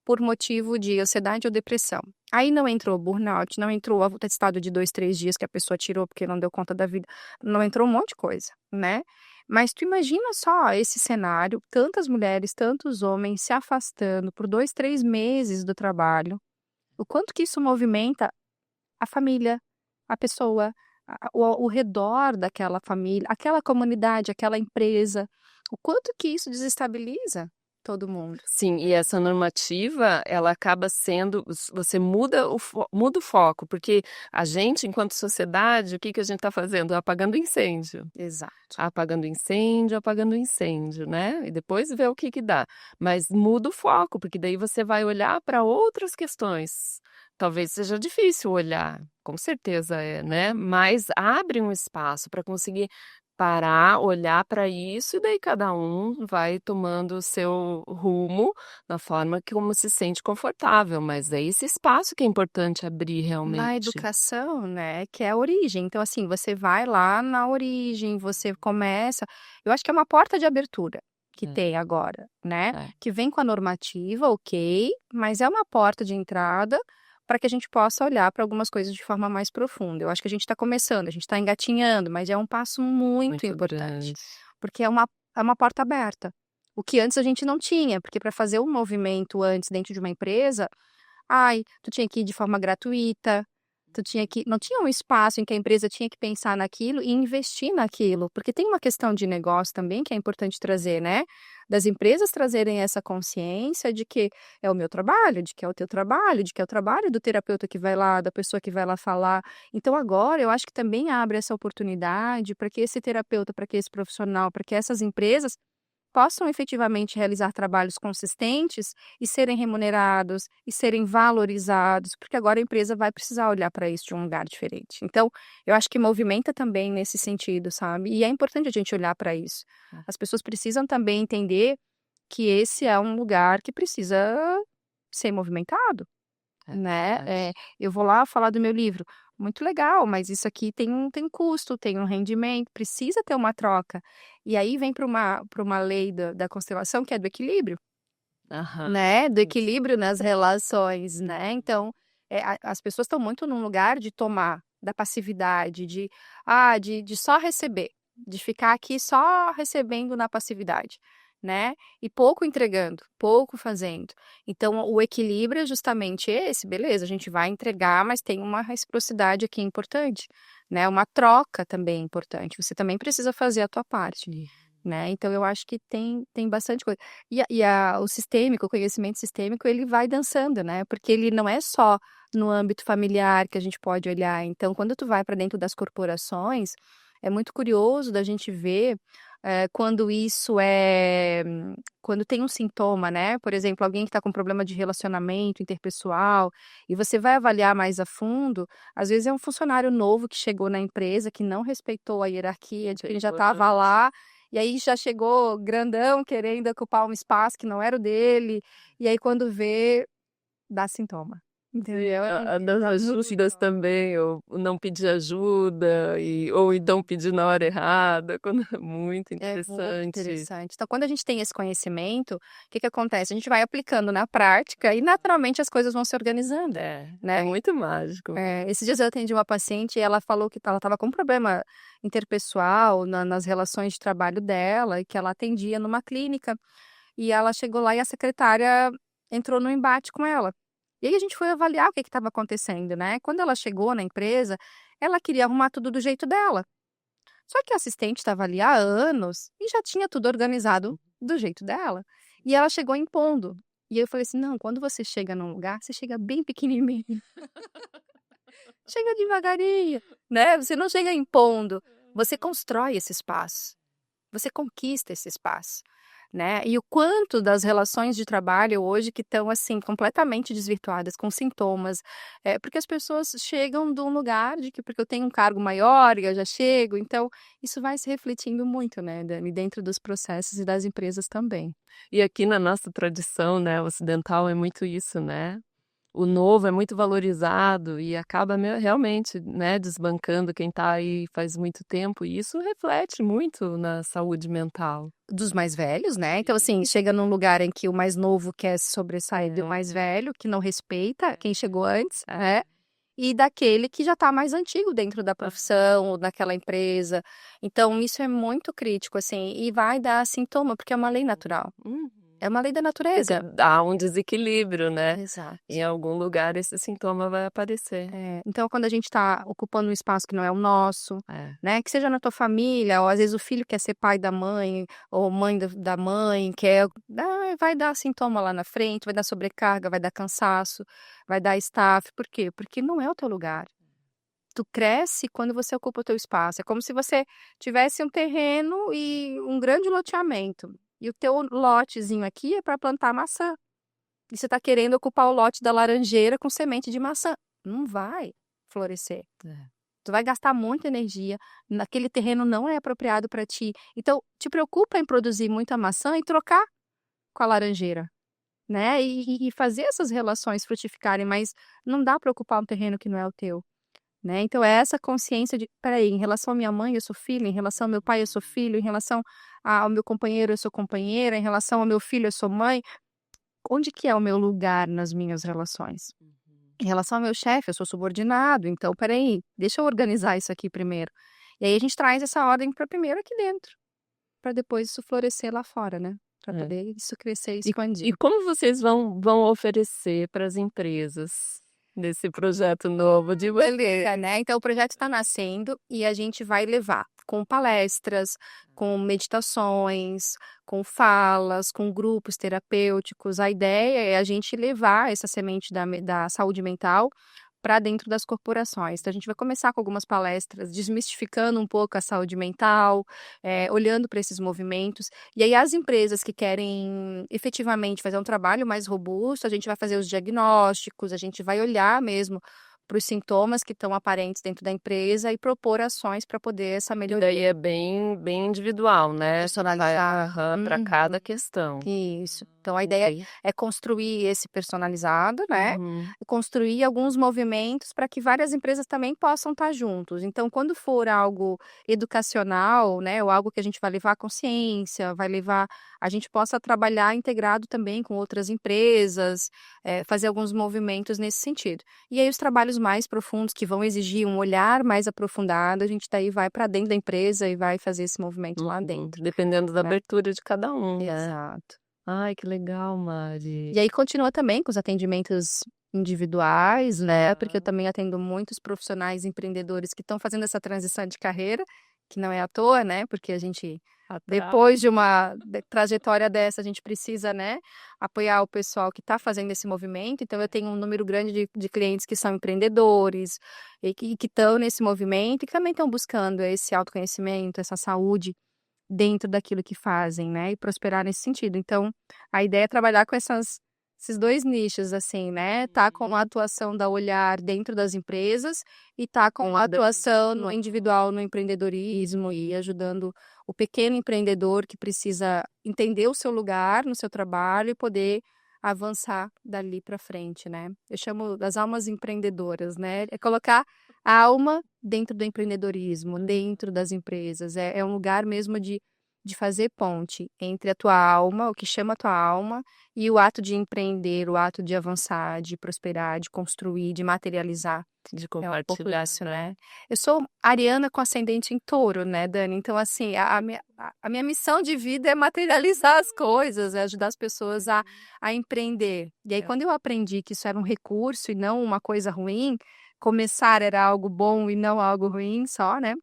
por motivo de ansiedade ou depressão. Aí não entrou burnout, não entrou o atestado de 2, 3 dias que a pessoa tirou porque não deu conta da vida, não entrou um monte de coisa, né. Mas tu imagina só esse cenário, tantas mulheres, tantos homens se afastando por 2, 3 meses do trabalho, o quanto que isso movimenta a família, a pessoa, o redor daquela família, aquela comunidade, aquela empresa, o quanto que isso desestabiliza todo mundo. Sim, e essa normativa, ela acaba sendo você muda o foco, porque a gente, enquanto sociedade, o que que a gente está fazendo? Apagando incêndio. Exato. Apagando incêndio, né, e depois vê o que que dá. Mas muda o foco, porque daí você vai olhar para outras questões. Talvez seja difícil olhar, com certeza é, né, mas abre um espaço para conseguir parar, olhar para isso e daí cada um vai tomando o seu rumo na forma que como se sente confortável, mas é esse espaço que é importante abrir Na realmente. educação, né, que é a origem, então assim, você vai lá na origem, você começa eu acho que é uma porta de abertura que É, tem agora, né, é. que vem com a normativa, ok, mas é uma porta de entrada para que a gente possa olhar para algumas coisas de forma mais profunda. Eu acho que a gente está começando, a gente está engatinhando, mas é um passo muito Muito importante, grande. porque é uma porta aberta. O que antes a gente não tinha, porque para fazer um movimento antes dentro de uma empresa, ai, tu tinha que ir de forma gratuita, não tinha um espaço em que a empresa tinha que pensar naquilo e investir naquilo, porque tem uma questão de negócio também que é importante trazer, né? Das empresas trazerem essa consciência de que é o meu trabalho, de que é o teu trabalho, de que é o trabalho do terapeuta que vai lá, da pessoa que vai lá falar. Então agora eu acho que também abre essa oportunidade para que esse terapeuta, para que esse profissional, para que essas empresas possam efetivamente realizar trabalhos consistentes e serem remunerados e serem valorizados, porque agora a empresa vai precisar olhar para isso de um lugar diferente. Então, eu acho que movimenta também nesse sentido, sabe? E é importante a gente olhar para isso. As pessoas precisam também entender que esse é um lugar que precisa ser movimentado, É né? verdade. Eu vou lá falar do meu livro. Muito legal, mas isso aqui tem um custo, tem um rendimento, precisa ter uma troca. E aí vem para uma lei da constelação, que é do equilíbrio, Aham. né? Do Isso. equilíbrio nas relações, né? Então, as pessoas estão muito num lugar de tomar, da passividade, de só receber, de ficar aqui só recebendo na passividade, né? E pouco entregando, pouco fazendo. Então, o equilíbrio é justamente esse, beleza, a gente vai entregar, mas tem uma reciprocidade aqui importante, né? Uma troca também é importante. Você também precisa fazer a tua parte, né? Então, eu acho que tem bastante coisa. O sistêmico, o conhecimento sistêmico, ele vai dançando, né? Porque ele não é só no âmbito familiar que a gente pode olhar. Então, quando tu vai para dentro das corporações, é muito curioso da gente ver quando quando tem um sintoma, né? Por exemplo, alguém que está com problema de relacionamento interpessoal, e você vai avaliar mais a fundo, às vezes é um funcionário novo que chegou na empresa, que não respeitou a hierarquia, de quem já estava Aham. lá, e aí já chegou grandão querendo ocupar um espaço que não era o dele, e aí quando vê, dá sintoma, Sim, entendeu? a das ajudas também, ou o não pedir ajuda, ou então pedir na hora errada, quando é muito É muito interessante. interessante. Então, quando a gente tem esse conhecimento, o que que acontece? A gente vai aplicando na prática e naturalmente as coisas vão se organizando, É né? muito mágico. Esses dias eu atendi uma paciente e ela falou que ela estava com um problema interpessoal nas relações de trabalho dela e que ela atendia numa clínica. E ela chegou lá e a secretária entrou no embate com ela. E aí a gente foi avaliar o que estava acontecendo, né? Quando ela chegou na empresa, ela queria arrumar tudo do jeito dela. Só que a assistente estava ali há anos e já tinha tudo organizado do jeito dela. E ela chegou impondo. E eu falei assim: não, quando você chega num lugar, você chega bem pequenininho. Chega devagarinho, né, você não chega impondo, você constrói esse espaço, você conquista esse espaço, né. E o quanto das relações de trabalho hoje que estão, assim, completamente desvirtuadas, com sintomas, porque as pessoas chegam de um lugar de que porque eu tenho um cargo maior e eu já chego, então isso vai se refletindo muito, né, Dani, dentro dos processos e das empresas também. E aqui na nossa tradição, né, ocidental é muito isso, né. O novo é muito valorizado e acaba realmente, né, desbancando quem está aí faz muito tempo, e isso reflete muito na saúde mental. Dos mais velhos, né, então assim, chega num lugar em que o mais novo quer se sobressair do mais velho, que não respeita quem chegou antes, né, e daquele que já está mais antigo dentro da profissão ou naquela empresa. Então isso é muito crítico, assim, e vai dar sintoma, porque é uma lei natural, Uhum. é uma lei da Porque natureza. há um desequilíbrio, né. Exato. Em algum lugar esse sintoma vai aparecer. Então quando a gente está ocupando um espaço que não é o nosso, É. né, que seja na tua família, ou às vezes o filho quer ser pai da mãe, ou mãe da mãe, quer vai dar sintoma lá na frente, vai dar sobrecarga, vai dar cansaço, vai dar staff, por quê? Porque não é o teu lugar. Tu cresce quando você ocupa o teu espaço, é como se você tivesse um terreno e um grande loteamento, e o teu lotezinho aqui é para plantar maçã. E você está querendo ocupar o lote da laranjeira com semente de maçã. Não vai florescer. É. Tu vai gastar muita energia, naquele terreno não é apropriado para ti. Então, te preocupa em produzir muita maçã e trocar com a laranjeira, né? E fazer essas relações frutificarem, mas não dá para ocupar um terreno que não é o teu, né? Então, é essa consciência de, peraí, em relação à minha mãe, eu sou filha, em relação ao meu pai, eu sou filho, em relação ao meu companheiro, eu sou companheira, em relação ao meu filho, eu sou mãe. Onde que é o meu lugar nas minhas relações? em relação ao meu chefe, eu sou subordinado, então espera aí, deixa eu organizar isso aqui primeiro. E aí a gente traz essa ordem para primeiro aqui dentro, para depois isso florescer lá fora, né, para É. poder isso crescer e E expandir. e como vocês vão oferecer para as empresas nesse projeto novo de Beleza, né, então o projeto está nascendo e a gente vai levar com palestras, com meditações, com falas, com grupos terapêuticos. A ideia é a gente levar essa semente da saúde mental para dentro das corporações. Então a gente vai começar com algumas palestras desmistificando um pouco a saúde mental, olhando para esses movimentos. E aí as empresas que querem efetivamente fazer um trabalho mais robusto, a gente vai fazer os diagnósticos, a gente vai olhar mesmo para os sintomas que estão aparentes dentro da empresa e propor ações para poder essa E melhoria. daí é bem individual, né? Personalizado. Para cada questão. Isso. Então a ideia Ok. é construir esse personalizado, né, Uhum. e construir alguns movimentos para que várias empresas também possam estar juntos. Então quando for algo educacional, né, ou algo que a gente vai levar à consciência, vai levar a gente possa trabalhar integrado também com outras empresas, fazer alguns movimentos nesse sentido. E aí os trabalhos mais profundos que vão exigir um olhar mais aprofundado, a gente daí vai para dentro da empresa e vai fazer esse movimento lá dentro, Dependendo da né. abertura de cada um. Exato. Ai, que legal, Mari. E aí continua também com os atendimentos individuais, né, porque eu também atendo muitos profissionais empreendedores que estão fazendo essa transição de carreira, que não é à toa, né, porque a gente, depois de uma trajetória dessa, a gente precisa, né, apoiar o pessoal que está fazendo esse movimento. Então eu tenho um número grande de clientes que são empreendedores e que estão nesse movimento e que também estão buscando esse autoconhecimento, essa saúde dentro daquilo que fazem, né, e prosperar nesse sentido. Então, a ideia é trabalhar com esses 2 nichos, assim, né, tá com a atuação da Olhar dentro das empresas e tá com a atuação no individual, no empreendedorismo e ajudando o pequeno empreendedor que precisa entender o seu lugar no seu trabalho e poder avançar dali para frente, né. Eu chamo das almas empreendedoras, né, é colocar a alma dentro do empreendedorismo, dentro das empresas, é um lugar mesmo de fazer ponte entre a tua alma, o que chama a tua alma, e o ato de empreender, o ato de avançar, de prosperar, de construir, de materializar. De É um pouco compartilhar, isso, né? né. Eu sou ariana com ascendente em touro, né, Dani, então assim, a minha missão de vida é materializar as coisas, é ajudar as pessoas a empreender. E aí quando eu aprendi que isso era um recurso e não uma coisa ruim, começar era algo bom e não algo ruim só, né,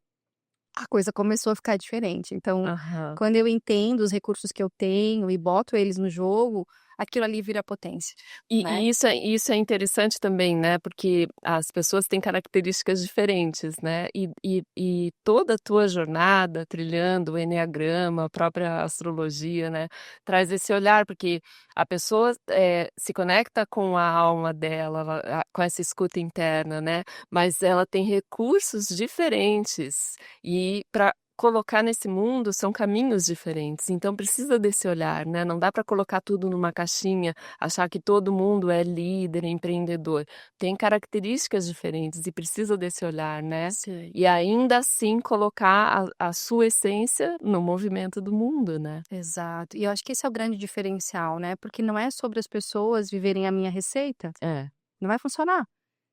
a coisa começou a ficar diferente. Então, Aham. quando eu entendo os recursos que eu tenho e boto eles no jogo, aquilo ali vira potência, E né. e isso é interessante também, né, porque as pessoas têm características diferentes, né, e toda a tua jornada trilhando o eneagrama, a própria astrologia, né, traz esse olhar, porque a pessoa, se conecta com a alma dela, com essa escuta interna, né, mas ela tem recursos diferentes, e para colocar nesse mundo são caminhos diferentes, então precisa desse olhar, né, não dá para colocar tudo numa caixinha, achar que todo mundo é líder, empreendedor. Tem características diferentes e precisa desse olhar, né. Sim. E ainda assim colocar a sua essência no movimento do mundo, né. Exato. E eu acho que esse é o grande diferencial, né, porque não é sobre as pessoas viverem a minha receita, É. não vai funcionar.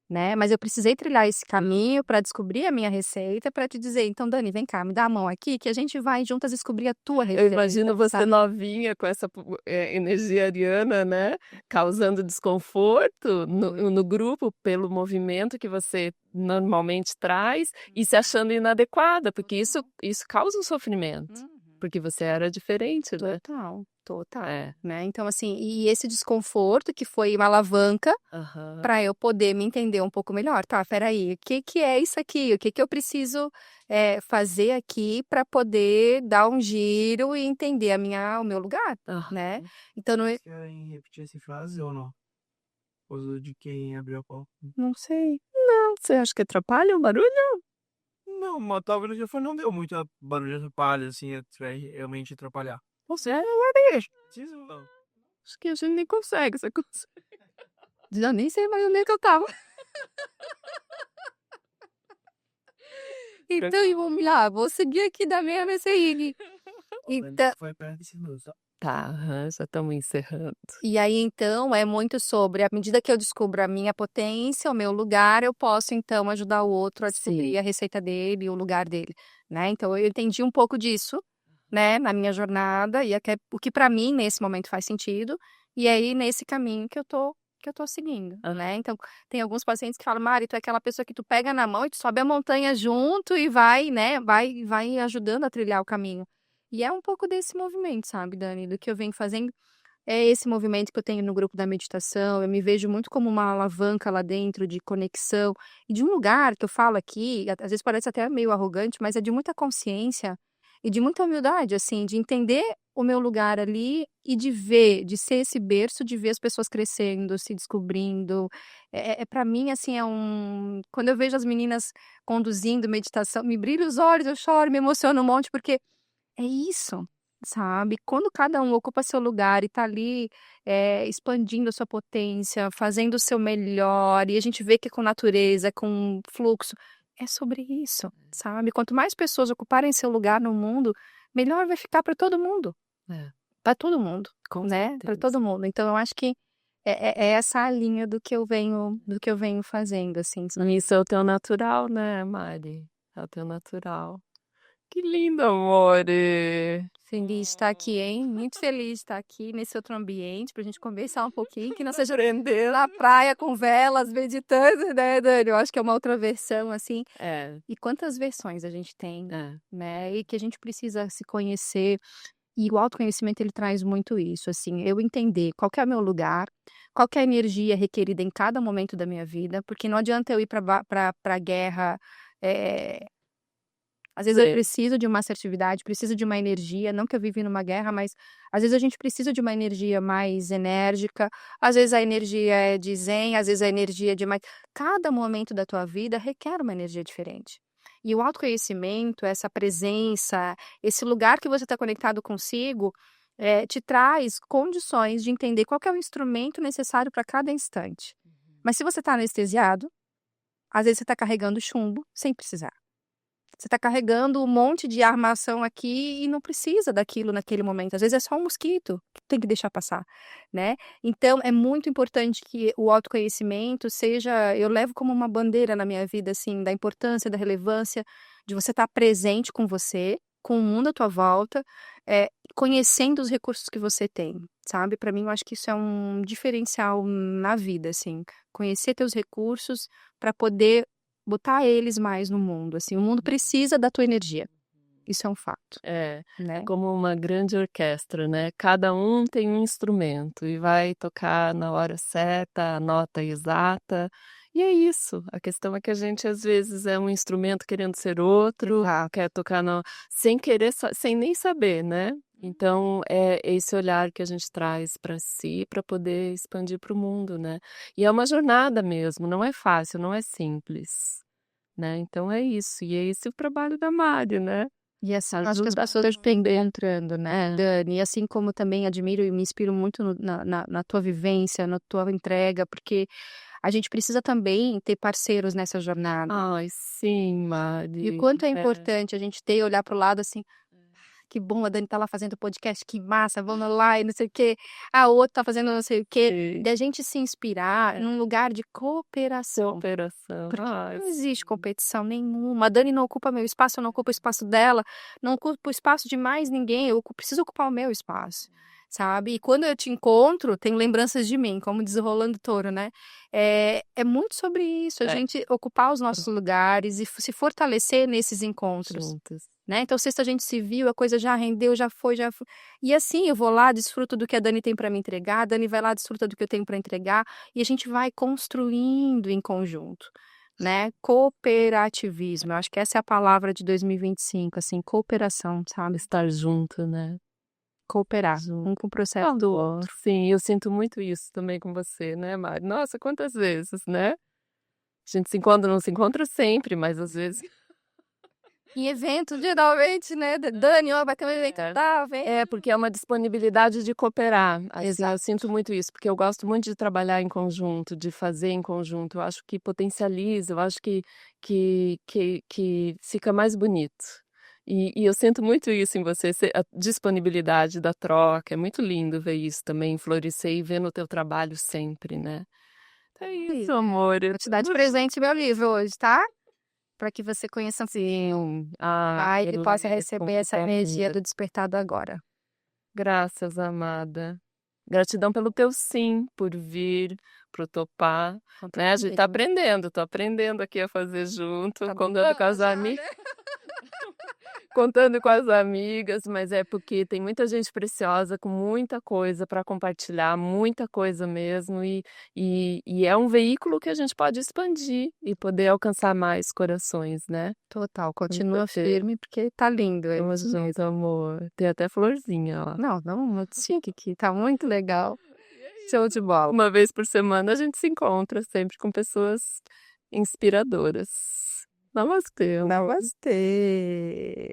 Né, mas eu precisei trilhar esse caminho para descobrir a minha receita, para te dizer: "Então Dani, vem cá, me dá a mão aqui que a gente vai juntas descobrir a tua Eu receita", imagino você sabe. novinha com essa energia ariana, né, causando desconforto no grupo pelo movimento que você normalmente traz e se achando inadequada, porque isso causa um sofrimento, Uhum. porque você era diferente, né. Total, total, É. né. Então assim, e esse desconforto que foi uma alavanca Aham. para eu poder me entender um pouco melhor. Tá, espera aí, o que que é isso aqui? O que que eu preciso, fazer aqui para poder dar um giro e entender o meu lugar, né. Aham. Então não é Vocês querem repetir essa frase ou não? Ou de quem abriu a pauta? não sei. Não, você acha que atrapalha o barulho? Não, mas talvez já foi, não deu muita barulho de palha, assim, pra realmente atrapalhar. Você é Precisa ou não? acho que a gente nem consegue, você consegue. Eu nem sei mais onde é que eu estava. Então, e vamos lá, vou seguir aqui da minha MSI. Então Foi perto de cima, só. Tá, já estamos encerrando. E aí, então, é muito sobre, à medida que eu descubro a minha potência, o meu lugar, eu posso, então, ajudar o outro a descobrir Sim. a receita dele, o lugar dele, né? Então, eu entendi um pouco disso, né, na minha jornada, e o que para mim, nesse momento, faz sentido, e aí, nesse caminho que eu tô seguindo, né? Então, tem alguns pacientes que falam, Mari, tu é aquela pessoa que tu pega na mão e tu sobe a montanha junto e vai, né, vai ajudando a trilhar o caminho. E é um pouco desse movimento, sabe, Dani, do que eu venho fazendo. É esse movimento que eu tenho no grupo da meditação, eu me vejo muito como uma alavanca lá dentro de conexão, e de um lugar que eu falo aqui, às vezes parece até meio arrogante, mas é de muita consciência e de muita humildade, assim, de entender o meu lugar ali e de ver, de ser esse berço, de ver as pessoas crescendo, se descobrindo. Para mim, assim, quando eu vejo as meninas conduzindo meditação, me brilha os olhos, eu choro, me emociono um monte, porque é isso, sabe? Quando cada um ocupa seu lugar e tá ali, expandindo a sua potência, fazendo o seu melhor, e a gente vê que com natureza, com fluxo, é sobre isso, sabe? Quanto mais pessoas ocuparem seu lugar no mundo, melhor vai ficar para todo mundo, É, para todo mundo, com né? Para certeza. todo mundo. Então eu acho que é essa a linha do que eu venho fazendo, assim. Isso é o teu natural, né, Mari? É o teu natural. Que lindo, amore! Feliz de estar aqui, hein? Muito feliz de estar aqui nesse outro ambiente pra gente conversar um pouquinho, que não seja Aprender. na praia com velas, meditando, né, Dani? Eu acho que é uma outra versão, assim. É, E quantas versões a gente tem, é. né? E que a gente precisa se conhecer. E o autoconhecimento, ele traz muito isso, assim. Eu entender qual que é o meu lugar, qual que é a energia requerida em cada momento da minha vida, porque não adianta eu ir pra guerra. eh, Às vezes eu Sim. preciso de uma assertividade, preciso de uma energia, não que eu vive numa guerra, mas às vezes a gente precisa de uma energia mais enérgica, às vezes a energia é de zen, às vezes a energia é de mais. Cada momento da tua vida requer uma energia diferente. E o autoconhecimento, essa presença, esse lugar que você está conectado consigo, te traz condições de entender qual que é o instrumento necessário para cada instante. Mas se você está anestesiado, às vezes você está carregando chumbo sem precisar. Você está carregando um monte de armação aqui e não precisa daquilo naquele momento. Às vezes é só um mosquito que tem que deixar passar, né? Então é muito importante que o autoconhecimento seja, eu levo como uma bandeira na minha vida, assim, da importância, da relevância de você estar presente com você, com o mundo à tua volta, conhecendo os recursos que você tem, sabe? Para mim, eu acho que isso é um diferencial na vida, assim, conhecer teus recursos para poder botar eles mais no mundo, assim, o mundo precisa da tua energia, isso é um fato, É né. como uma grande orquestra, né? Cada um tem um instrumento e vai tocar na hora certa, a nota exata. E é isso. A questão é que a gente às vezes é um instrumento querendo ser outro, Exato. quer tocar sem querer, sem nem saber, né? Então é esse olhar que a gente traz para si para poder expandir para o mundo, né? E é uma jornada mesmo, não é fácil, não é simples, né? Então é isso. E é esse o trabalho da Mari, né? E assim, acho que as Ajuda. pessoas estão entrando, né, Dani, e assim como também admiro e me inspiro muito na tua vivência, na tua entrega, porque a gente precisa também ter parceiros nessa jornada. Ai, sim, E o Mari. quanto é É. importante a gente ter olhar para o lado assim: "Que bom, a Dani tá lá fazendo podcast, que massa, vamos lá e não sei o quê. A outra tá fazendo não sei o quê", Sim. da gente se inspirar num lugar de cooperação. Cooperação. Porque Ai, não existe sim. competição nenhuma. A Dani não ocupa meu espaço, eu não ocupo o espaço dela, não ocupo o espaço de mais ninguém, eu preciso ocupar o meu espaço, sabe? E quando eu te encontro, tenho lembranças de mim, como diz o Rolando Touro, né? É muito sobre isso, a É. gente ocupar os nossos lugares e se fortalecer nesses encontros. Juntas. Né? Então, sexta a gente se viu, a coisa já rendeu, já foi, já foi. E assim, eu vou lá, desfruto do que a Dani tem para me entregar, a Dani vai lá, desfruta do que eu tenho para entregar, e a gente vai construindo em conjunto, né? Cooperativismo, eu acho que essa é a palavra de 2025, assim, cooperação, sabe? Estar junto, né? Cooperar, Junto. um com o processo do outro. Sim, eu sinto muito isso também com você, né, Mari? Nossa, quantas vezes, né? A gente se encontra, não se encontra sempre, mas às vezes. Em evento, geralmente, né? Dani, ó, vai ter um evento, tá, vem. É, porque é uma disponibilidade de cooperar. Assim, Exato. eu sinto muito isso, porque eu gosto muito de trabalhar em conjunto, de fazer em conjunto. Eu acho que potencializa, eu acho que fica mais bonito. E eu sinto muito isso em você, a disponibilidade da troca. É muito lindo ver isso também, florescer e ver no teu trabalho sempre, né? É isso, amor. Vou te dar de presente meu livro hoje, tá? Para que você conheça Sim. mais e possa receber essa energia do Despertar do Agora. Graças, amada. Gratidão pelo teu sim, por vir, por topar. Né? A gente tá aprendendo, tô aprendendo aqui a fazer junto, contando com as amigas. Contando com as amigas, mas é porque tem muita gente preciosa com muita coisa para compartilhar, muita coisa mesmo, e é um veículo que a gente pode expandir e poder alcançar mais corações, né? Total, continua você. firme porque tá lindo. Tamo junto, amor. Tem até florzinha, ó. Não, muito chique aqui, tá muito legal. Show de bola. Uma vez por semana a gente se encontra sempre com pessoas inspiradoras. Namastê. Namastê.